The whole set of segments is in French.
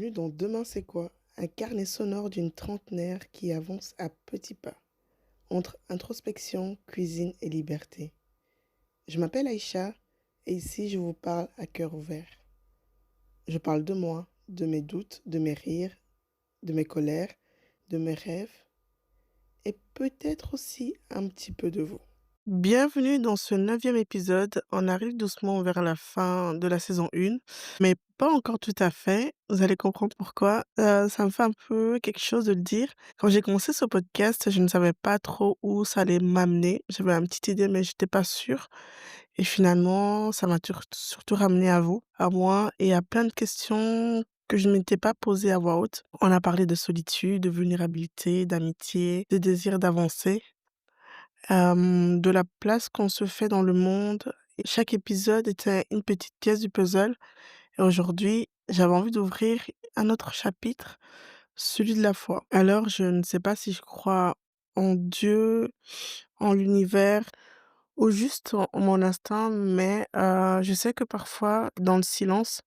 bienvenue dans Demain c'est quoi? Un carnet sonore d'une trentenaire qui avance à petits pas, entre introspection, cuisine et liberté. Je m'appelle Aïcha et ici je vous parle à cœur ouvert. Je parle de moi, de mes doutes, de mes rires, de mes colères, de mes rêves et peut-être aussi un petit peu de vous. Bienvenue dans ce neuvième épisode. On arrive doucement vers la fin de la saison 1, mais pas encore tout à fait. Vous allez comprendre pourquoi. Ça me fait un peu quelque chose de le dire. Quand j'ai commencé ce podcast, je ne savais pas trop où ça allait m'amener. J'avais une petite idée, mais j'étais pas sûre. Et finalement, ça m'a surtout ramené à vous, à moi, et à plein de questions que je ne m'étais pas posées à voix haute. On a parlé de solitude, de vulnérabilité, d'amitié, de désir d'avancer, de la place qu'on se fait dans le monde. Et chaque épisode était une petite pièce du puzzle. Et aujourd'hui, j'avais envie d'ouvrir un autre chapitre, celui de la foi. Alors, je ne sais pas si je crois en Dieu, en l'univers ou juste en mon instinct, mais je sais que parfois, dans le silence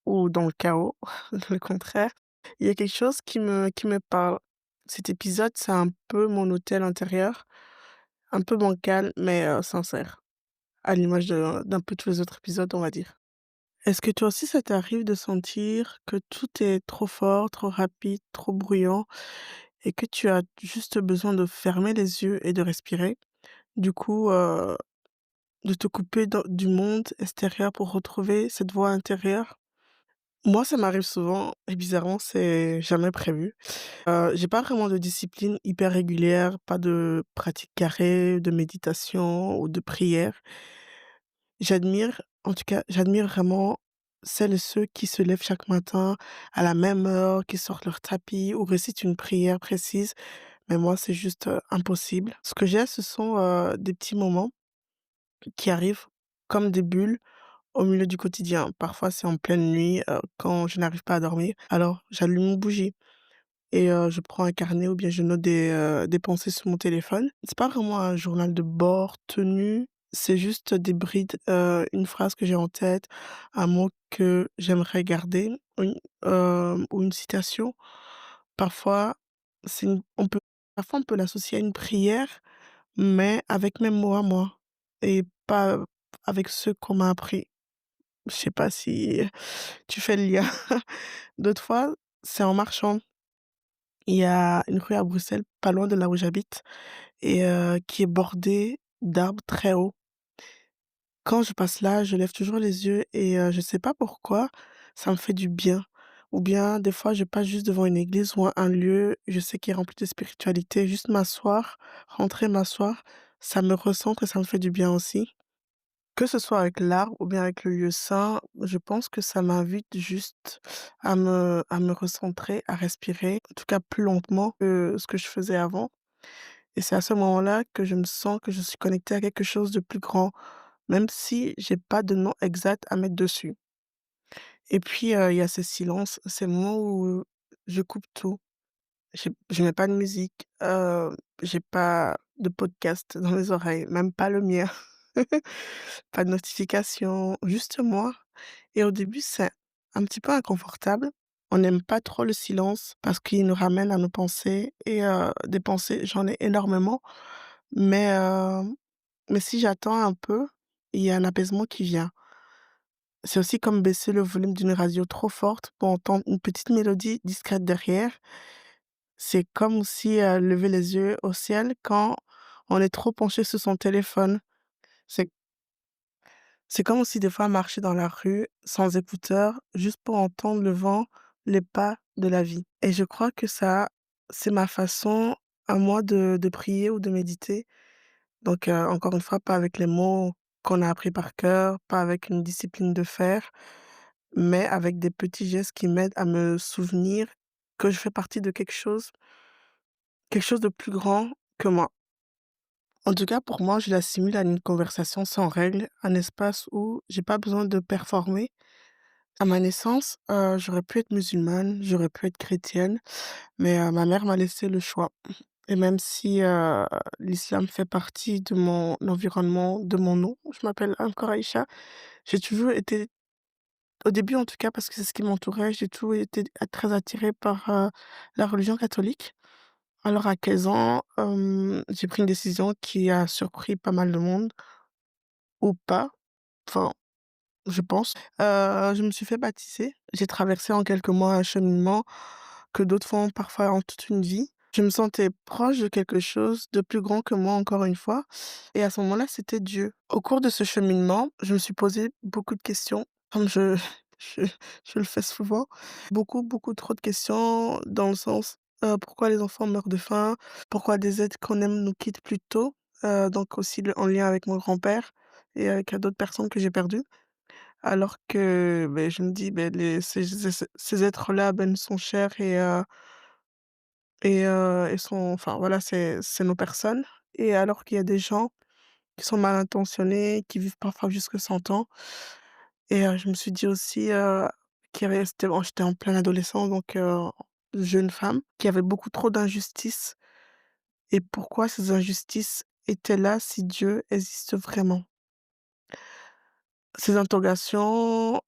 ou dans le chaos, le contraire, il y a quelque chose qui me parle. Cet épisode, c'est un peu mon hôtel intérieur, un peu bancal, mais sincère, à l'image d'un peu tous les autres épisodes, on va dire. Est-ce que toi aussi, ça t'arrive de sentir que tout est trop fort, trop rapide, trop bruyant et que tu as juste besoin de fermer les yeux et de respirer? Du coup, de te couper du monde extérieur pour retrouver cette voix intérieure? Moi, ça m'arrive souvent et bizarrement, c'est jamais prévu. J'ai pas vraiment de discipline hyper régulière, pas de pratique carrée, de méditation ou de prière. J'admire vraiment celles et ceux qui se lèvent chaque matin à la même heure, qui sortent leur tapis ou récitent une prière précise, mais moi, c'est juste, impossible. Ce que j'ai, ce sont, des petits moments qui arrivent comme des bulles au milieu du quotidien. Parfois, c'est en pleine nuit, quand je n'arrive pas à dormir, alors j'allume une bougie et je prends un carnet ou bien je note des pensées sur mon téléphone. C'est pas vraiment un journal de bord tenu, c'est juste des brides, une phrase que j'ai en tête, un mot que j'aimerais garder, ou une citation. Parfois, c'est une parfois on peut l'associer à une prière, mais avec mes mots à moi et pas avec ceux qu'on m'a appris. Je sais pas si tu fais le lien. D'autres fois, c'est en marchant. Il y a une rue à Bruxelles, pas loin de là où j'habite et qui est bordée d'arbres très hauts. Quand je passe là, je lève toujours les yeux et je sais pas pourquoi, ça me fait du bien. Ou bien des fois, je passe juste devant une église ou un lieu, je sais qu'il est rempli de spiritualité, juste m'asseoir, rentrer m'asseoir, ça me recentre et ça me fait du bien aussi. Que ce soit avec l'arbre ou bien avec le lieu saint, je pense que ça m'invite juste à me recentrer, à respirer, en tout cas plus lentement que ce que je faisais avant. Et c'est à ce moment-là que je me sens que je suis connectée à quelque chose de plus grand, même si j'ai pas de nom exact à mettre dessus. Et puis, il y a ce silence, ces moments où je coupe tout. Je mets pas de musique, j'ai pas de podcast dans les oreilles, même pas le mien. Pas de notification, juste moi. Et au début, c'est un petit peu inconfortable. On n'aime pas trop le silence parce qu'il nous ramène à nos pensées et des pensées, j'en ai énormément, mais mais si j'attends un peu, il y a un apaisement qui vient. C'est aussi comme baisser le volume d'une radio trop forte pour entendre une petite mélodie discrète derrière. C'est comme aussi, lever les yeux au ciel quand on est trop penché sur son téléphone. C'est C'est comme aussi des fois marcher dans la rue sans écouteurs, juste pour entendre le vent, les pas de la vie. Et je crois que ça, c'est ma façon à moi de prier ou de méditer. Donc, encore une fois, pas avec les mots qu'on a appris par cœur, pas avec une discipline de fer, mais avec des petits gestes qui m'aident à me souvenir que je fais partie de quelque chose de plus grand que moi. En tout cas, pour moi, je l'assimile à une conversation sans règles, un espace où j'ai pas besoin de performer. À ma naissance, j'aurais pu être musulmane, j'aurais pu être chrétienne, mais ma mère m'a laissé le choix et même si, l'islam fait partie de mon environnement, de mon nom, je m'appelle encore Aïcha, j'ai toujours été Au début, en tout cas, parce que c'est ce qui m'entourait, j'ai toujours été très attirée par, la religion catholique. Alors à 15 ans, j'ai pris une décision qui a surpris pas mal de monde, ou pas, enfin, je pense. Je me suis fait baptiser. J'ai traversé en quelques mois un cheminement que d'autres font parfois en toute une vie. Je me sentais proche de quelque chose de plus grand que moi, encore une fois, et à ce moment-là, c'était Dieu. Au cours de ce cheminement, je me suis posé beaucoup de questions, comme je je le fais souvent. Beaucoup, beaucoup trop de questions dans le sens, pourquoi les enfants meurent de faim? Pourquoi des êtres qu'on aime nous quittent plus tôt? Donc aussi en lien avec mon grand-père et avec, d'autres personnes que j'ai perdues. Alors que, beh, je me dis, beh, ces êtres-là, ben, nous sont chers et sont enfin voilà, c'est nos personnes, et alors qu'il y a des gens qui sont mal intentionnés, qui vivent parfois jusque 100 ans, et je me suis dit aussi, qu'il y avait j'étais en pleine adolescence, donc jeune femme, qu'il y avait beaucoup trop d'injustices, et pourquoi ces injustices étaient là si Dieu existe vraiment? Ces interrogations,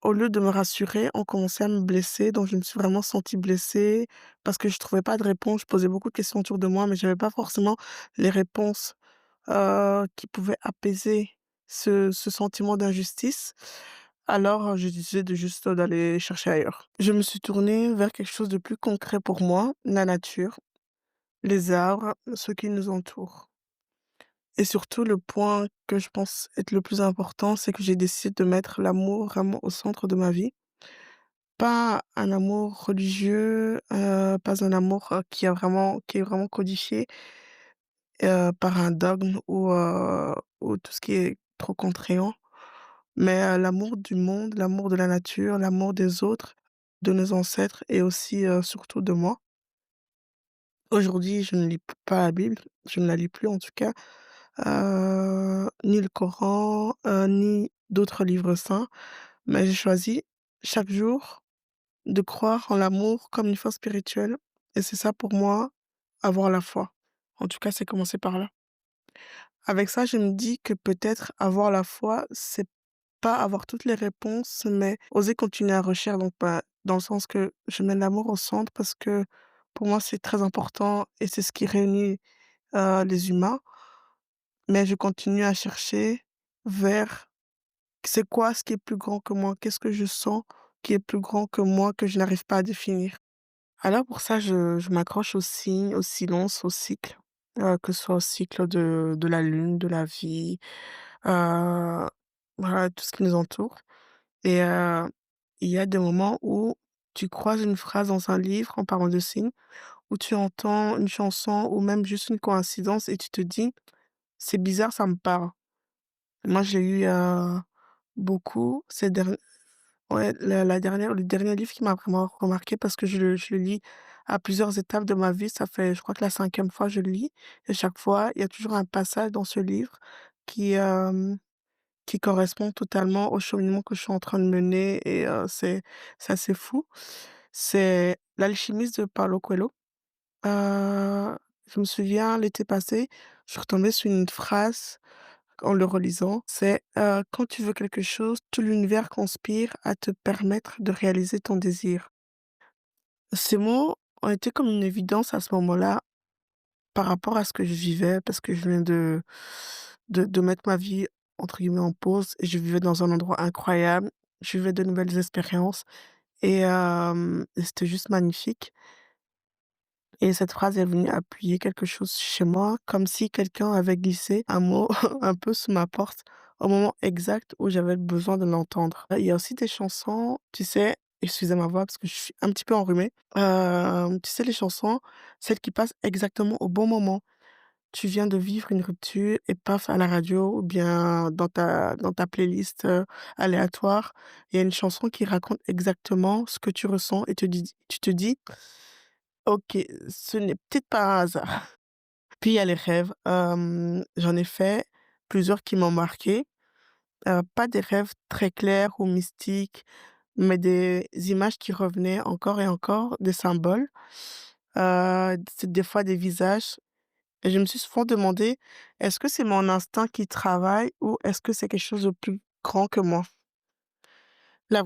au lieu de me rassurer, on commençait à me blesser, donc je me suis vraiment sentie blessée parce que je trouvais pas de réponse. Je posais beaucoup de questions autour de moi, mais j'avais pas forcément les réponses, qui pouvaient apaiser ce sentiment d'injustice. Alors, j'ai décidé de juste d'aller chercher ailleurs. Je me suis tournée vers quelque chose de plus concret pour moi, la nature, les arbres, ce qui nous entoure. Et surtout, le point que je pense être le plus important, c'est que j'ai décidé de mettre l'amour vraiment au centre de ma vie. Pas un amour religieux, pas un amour, qui est vraiment codifié, par un dogme ou tout ce qui est trop contraignant, mais l'amour du monde, l'amour de la nature, l'amour des autres, de nos ancêtres et aussi, surtout de moi. Aujourd'hui, je ne lis pas la Bible, je ne la lis plus en tout cas, ni le Coran, ni d'autres livres saints, mais j'ai choisi chaque jour de croire en l'amour comme une force spirituelle, et c'est ça pour moi, avoir la foi. En tout cas, c'est commencé par là. Avec ça, je me dis que peut-être avoir la foi, c'est pas avoir toutes les réponses, mais oser continuer la recherche, donc bah, dans le sens que je mets l'amour au centre parce que pour moi, c'est très important et c'est ce qui réunit, les humains, mais je continue à chercher vers c'est quoi ce qui est plus grand que moi? Qu'est-ce que je sens qui est plus grand que moi, que je n'arrive pas à définir? Alors pour ça, je m'accroche aux signes, au silence, au cycle, que ce soit au cycle de la lune, de la vie, heu, voilà, tout ce qui nous entoure, et il y a des moments où tu croises une phrase dans un livre en parlant de signes, où tu entends une chanson ou même juste une coïncidence et tu te dis: «C'est bizarre, ça me parle». Moi, j'ai eu, beaucoup ces derni ouais, le dernier livre qui m'a vraiment remarqué parce que je le lis à plusieurs étapes de ma vie. Ça fait, je crois que la 5e fois je le lis, et chaque fois, il y a toujours un passage dans ce livre qui, qui correspond totalement au cheminement que je suis en train de mener, et c'est assez fou. C'est L'Alchimiste de Paulo Coelho. Je me souviens l'été passé, je suis retombée sur une phrase en le relisant, c'est, «Quand tu veux quelque chose, tout l'univers conspire à te permettre de réaliser ton désir». Ces mots ont été comme une évidence à ce moment-là par rapport à ce que je vivais, parce que je viens de mettre ma vie entre guillemets «en pause», et je vivais dans un endroit incroyable. Je vivais de nouvelles expériences, et c'était juste magnifique, et cette phrase est venue appuyer quelque chose chez moi, comme si quelqu'un avait glissé un mot un peu sous ma porte au moment exact où j'avais besoin de l'entendre. Il y a aussi des chansons, tu sais, excusez ma voix parce que je suis un petit peu enrhumée, tu sais les chansons, celles qui passent exactement au bon moment. Tu viens de vivre une rupture et paf, à la radio ou bien dans ta playlist, aléatoire, il y a une chanson qui raconte exactement ce que tu ressens, et tu te dis: «OK, ce n'est peut-être pas un hasard». Puis il y a les rêves, j'en ai fait plusieurs qui m'ont marquée, pas des rêves très clairs ou mystiques, mais des images qui revenaient encore et encore, des symboles, c'est des fois des visages, et je me suis souvent demandé: «Est-ce que c'est mon instinct qui travaille ou est-ce que c'est quelque chose de plus grand que moi?» La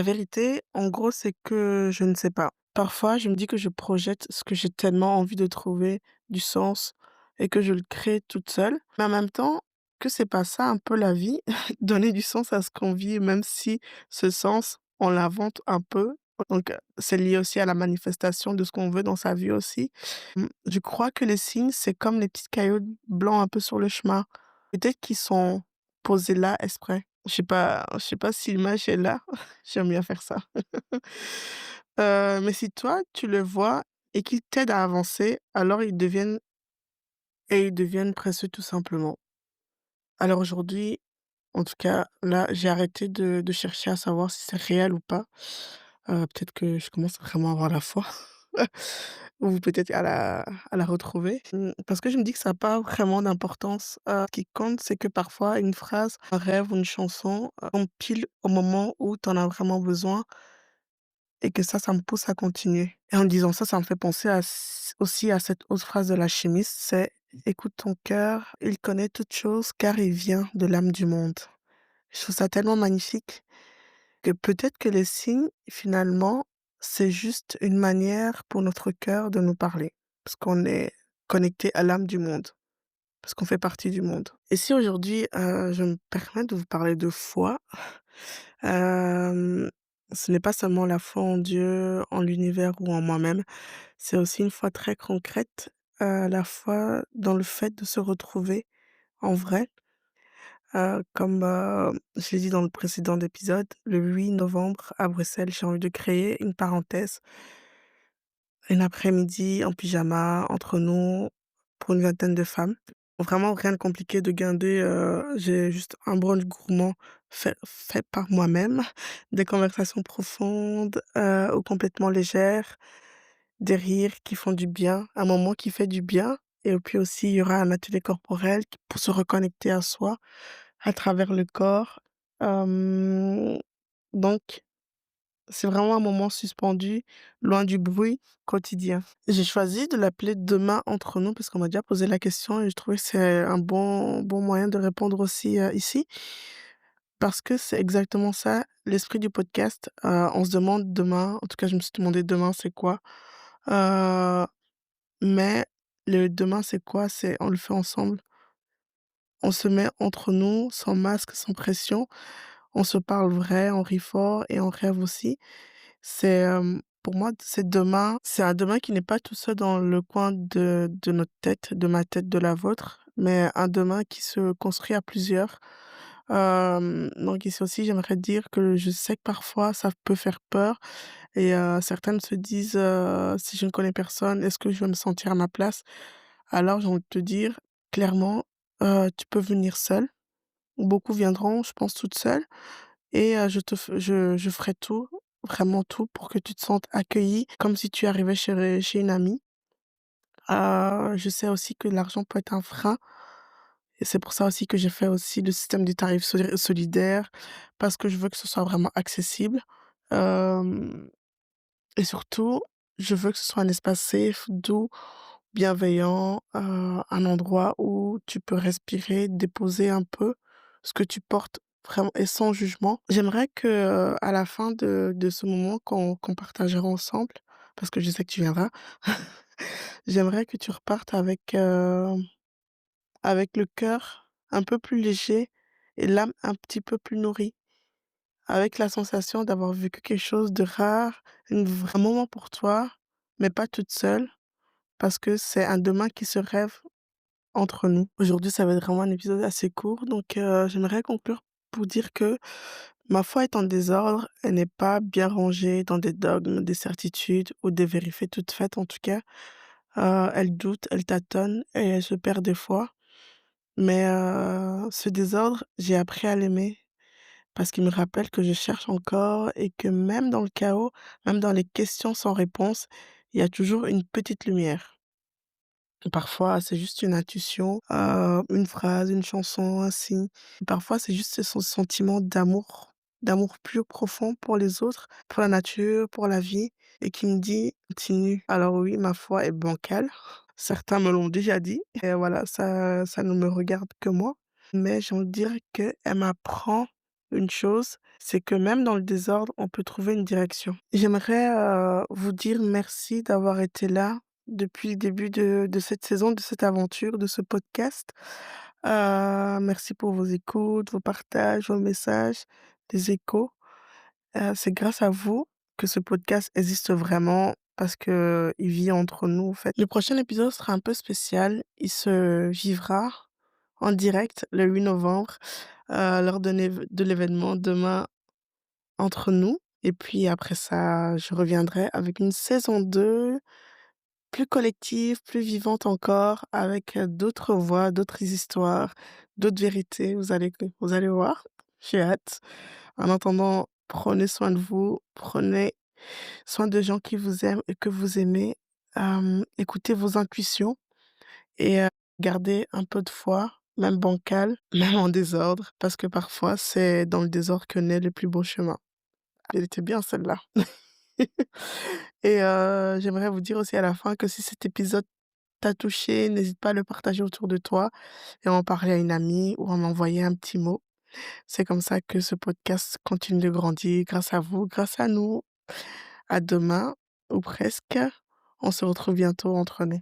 vérité, en gros, c'est que je ne sais pas. Parfois, je me dis que je projette ce que j'ai tellement envie de trouver du sens et que je le crée toute seule. Mais en même temps, que c'est pas ça un peu la vie? Donner du sens à ce qu'on vit, même si ce sens, on l'invente un peu. Donc, c'est lié aussi à la manifestation de ce qu'on veut dans sa vie aussi. Je crois que les signes, c'est comme les petits cailloux blancs un peu sur le chemin. Peut-être qu'ils sont posés là exprès. Je sais pas si l'image est là. J'aime bien faire ça. Mais si toi, tu le vois et qu'ils t'aident à avancer, alors ils deviennent précieux tout simplement. Alors aujourd'hui, en tout cas, là, j'ai arrêté de chercher à savoir si c'est réel ou pas. Peut-être que je commence vraiment à avoir la foi ou peut-être à la retrouver. Parce que je me dis que ça a pas vraiment d'importance. Ce qui compte, c'est que parfois une phrase, un rêve ou une chanson, tombe pile au moment où tu en as vraiment besoin et que ça me pousse à continuer. Et en disant ça me fait penser aussi à cette autre phrase de la chimiste, c'est: «Écoute ton cœur, il connaît toutes choses car il vient de l'âme du monde». Je trouve ça tellement magnifique que peut-être que les signes, finalement, c'est juste une manière pour notre cœur de nous parler, parce qu'on est connecté à l'âme du monde, parce qu'on fait partie du monde. Et si aujourd'hui, je me permets de vous parler de foi, hem, ce n'est pas seulement la foi en Dieu, en l'univers ou en moi-même, c'est aussi une foi très concrète, la foi dans le fait de se retrouver en vrai. Comme, je l'ai dit dans le précédent épisode, le 8 novembre à Bruxelles, j'ai envie de créer une parenthèse, une après-midi en pyjama entre nous pour une vingtaine de femmes. Vraiment rien de compliqué de guinder, j'ai juste un brunch gourmand fait par moi-même, des conversations profondes, ou complètement légères, des rires qui font du bien, un moment qui fait du bien et puis aussi il y aura un atelier corporel pour se reconnecter à soi. À travers le corps. Hem, donc c'est vraiment un moment suspendu, loin du bruit quotidien. J'ai choisi de l'appeler «Demain entre nous» parce qu'on m'a déjà posé la question et je trouvais que c'est un bon moyen de répondre aussi, ici. Parce que c'est exactement ça, l'esprit du podcast. On se demande demain, en tout cas je me suis demandé demain c'est quoi? Heu, mais le demain c'est quoi? C'est on le fait ensemble. On se met entre nous, sans masque, sans pression. On se parle vrai, on rit fort et on rêve aussi. Pour moi, c'est un demain qui n'est pas tout seul dans le coin de notre tête, de ma tête, de la vôtre, mais un demain qui se construit à plusieurs. Donc ici aussi, j'aimerais dire que je sais que parfois ça peut faire peur et certaines se disent, «Si je ne connais personne, est-ce que je vais me sentir à ma place?» Alors j'ai envie de te dire clairement, tu peux venir seule. Beaucoup viendront, je pense, toutes seules et je ferai tout, vraiment tout pour que tu te sentes accueillie comme si tu arrivais chez une amie. Je sais aussi que l'argent peut être un frein et c'est pour ça aussi que j'ai fait aussi le système du tarif solidaire parce que je veux que ce soit vraiment accessible. Hem Et surtout, je veux que ce soit un espace safe, doux, bienveillant, un endroit où tu peux respirer, déposer un peu ce que tu portes vraiment et sans jugement. J'aimerais que, à la fin de ce moment qu'on partagera ensemble, parce que je sais que tu viendras, j'aimerais que tu repartes avec le cœur un peu plus léger et l'âme un petit peu plus nourrie, avec la sensation d'avoir vécu quelque chose de rare, un moment pour toi, mais pas toute seule, parce que c'est un demain qui se rêve entre nous. Aujourd'hui, ça va être vraiment un épisode assez court, donc j'aimerais conclure pour dire que ma foi est en désordre, elle n'est pas bien rangée dans des dogmes, des certitudes ou des vérités toutes faites en tout cas. Elle doute, elle tâtonne et elle se perd des fois, mais ce désordre, j'ai appris à l'aimer. Parce qu'il me rappelle que je cherche encore et que même dans le chaos, même dans les questions sans réponse, il y a toujours une petite lumière. Parfois, c'est juste une intuition, une phrase, une chanson, un signe. Parfois, c'est juste ce sentiment d'amour plus profond pour les autres, pour la nature, pour la vie et qui me dit: «Continue». Alors oui, ma foi est bancale. Certains me l'ont déjà dit et voilà, ça ne me regarde que moi. Mais j'ai envie de dire qu'elle m'apprend une chose, c'est que même dans le désordre, on peut trouver une direction. J'aimerais, vous dire merci d'avoir été là depuis le début de cette saison, de cette aventure, de ce podcast. Merci pour vos écoutes, vos partages, vos messages, des échos. C'est grâce à vous que ce podcast existe vraiment parce que il vit entre nous, en fait. Le prochain épisode sera un peu spécial. Il se vivra en direct le 8 novembre, lors de l'événement Demain entre nous et puis après ça, je reviendrai avec une saison 2 plus collective, plus vivante encore avec, d'autres voix, d'autres histoires, d'autres vérités. Vous allez voir, j'ai hâte. En attendant, prenez soin de vous, prenez soin de gens qui vous aiment et que vous aimez. Écoutez vos intuitions et gardez un peu de foi, même bancale, même en désordre, parce que parfois c'est dans le désordre que naît le plus beau chemin. Elle était bien celle-là. Et j'aimerais vous dire aussi à la fin que si cet épisode t'a touché, n'hésite pas à le partager autour de toi et à en parler à une amie ou à m'envoyer un petit mot. C'est comme ça que ce podcast continue de grandir grâce à vous, grâce à nous. À demain ou presque. On se retrouve bientôt entre nous.